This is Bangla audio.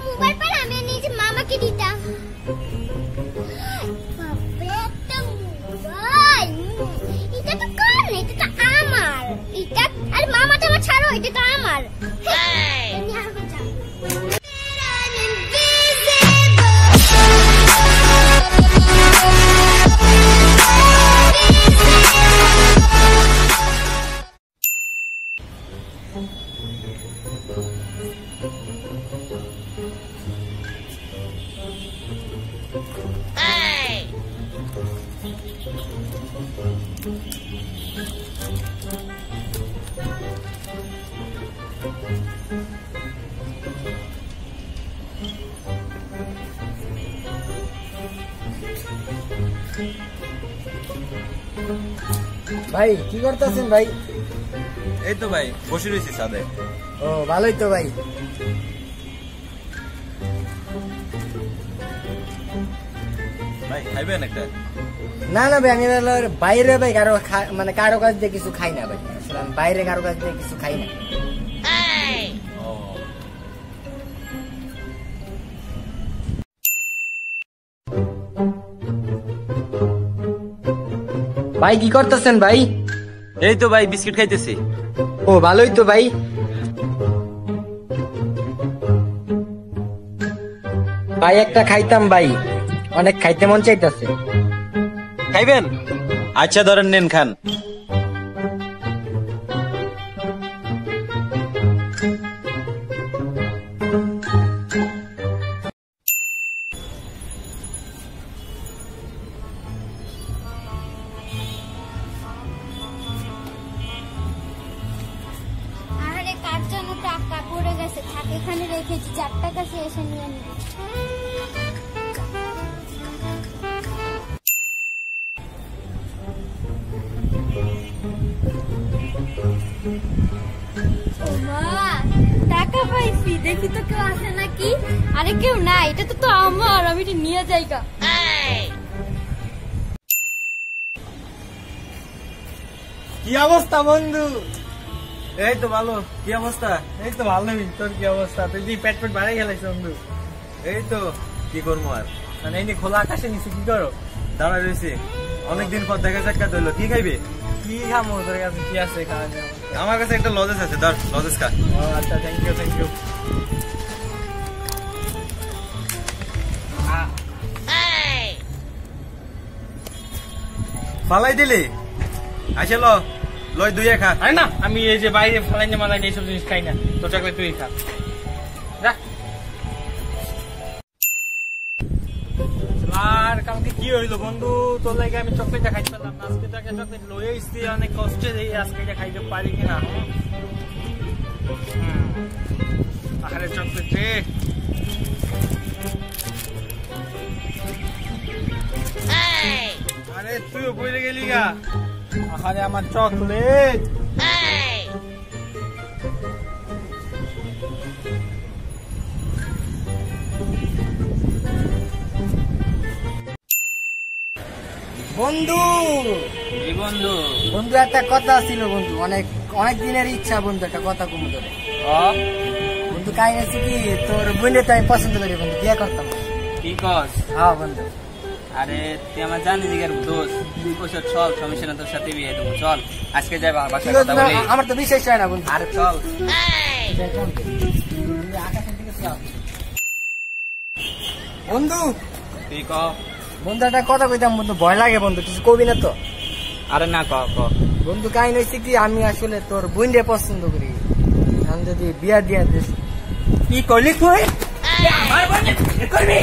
মোবাইল পেলে আমি নিজে মামাকে দিতাম। এটা তো কার না, এটা তো আমার। এটা আরে মামাটা আমার ছাড়ো, এটা তো আমার। ভাই কি করতেছেন ভাই? এই তো ভাই বসে রয়েছি ছাদে। ও ভালোই তো ভাই। ভাই খাইবেন একটা? না না ভাই, আমি বাইরে ভাই কারো মানে কারো কাছ দিয়ে কিছু খাই না ভাই। আসলে আমি বাইরে কারো কাছ দিয়ে কিছু খাই না। ভাই কি করতেছেন ভাই? এই তো ভাই বিস্কিট খাইতেছি। ও ভালোই তো ভাই। ভাই একটা খাইতাম ভাই, অনেক খাইতে মন চাইতেছে। খাইবেন? আচ্ছা ধরেন, নেন খান। আরে কার জন্য টাকা পড়ে গেছে, থাকে এখানে রেখেছি, 4 টাকা এসে নিয়ে নিবি। টাকা পাইছি, দেখি তো কেউ আছে নাকি। আরে কেউ না, এটা তো আমার, আমি এটা নিয়ে যাইগা। কি অবস্থা বন্ধু? এই তো ভালো। কি অবস্থা? এই তো ভালোই। তোর কি অবস্থা? তুই যে পেট বাড়াই গেলাইছ বন্ধু। এই তো কি করবো আর, মানে এই খোলা আকাশে নিচে কি করো? দাঁড়া রয়েছি। অনেকদিন পর দেখা সাক্ষাৎ হইলো। কি খাইবে? কি খামো? তোর কাছে কি আছে খাওয়ার জন্য? আমার কাছে একটা লজেস আছে, ধর লজেস খা। ও আচ্ছা, থ্যাংক ইউ থ্যাংক ইউ। ফালাই দিলি? আচ্ছা লয় দুইয়ে খা। আরে না, আমি এই যে বাইরে ফালাই মালাই এইসব জিনিস খাই না। তোর চকলেট তুই খা। আর কালকে কি হইলো বন্ধু, তোর লাগে আমি চকলেটটা খাইতে পারলাম না। আজকে তাকে চকলেট লয়ে এসছি অনেক কষ্টে, আজকে এটা খাইতে পারি কিনা। আরে চকলেট রে, আরে তুইও বইলে গেলি গা। আরে আমার চকলেট। বন্ধু এই বন্ধু, বন্ধু একটা কথা ছিল বন্ধু, অনেক অনেক দিনের ইচ্ছা বন্ধু, একটা কথা কম ধরে বন্ধু। কাই আছে কি, তোর বোনের তো আমি পছন্দ করি বন্ধু, বিয়ে করতাম। কি কস? হ্যাঁ বন্ধু। আরে তুই আমার জানি জিগার দোষ, 2 বছর চল, সমস্যা না, তোর সাথে বিয়ে দেবো। চল আজকে যাই বাসায় কথা বলি। আমার তো বিশ্বাস হয় না বন্ধু। আরে চল। বন্ধু তুই ক। বন্ধু একটা কথা কইতাম বন্ধু, ভয় লাগে বন্ধু, কিছু কবি না তো? আরে না ক ক। বন্ধু কাহিনী হয়েছে কি, আমি আসলে তোর বোনরে পছন্দ করি। আমি যদি বিয়া দিয়া দিস। কি করলি তুই? আমার বোন করবি?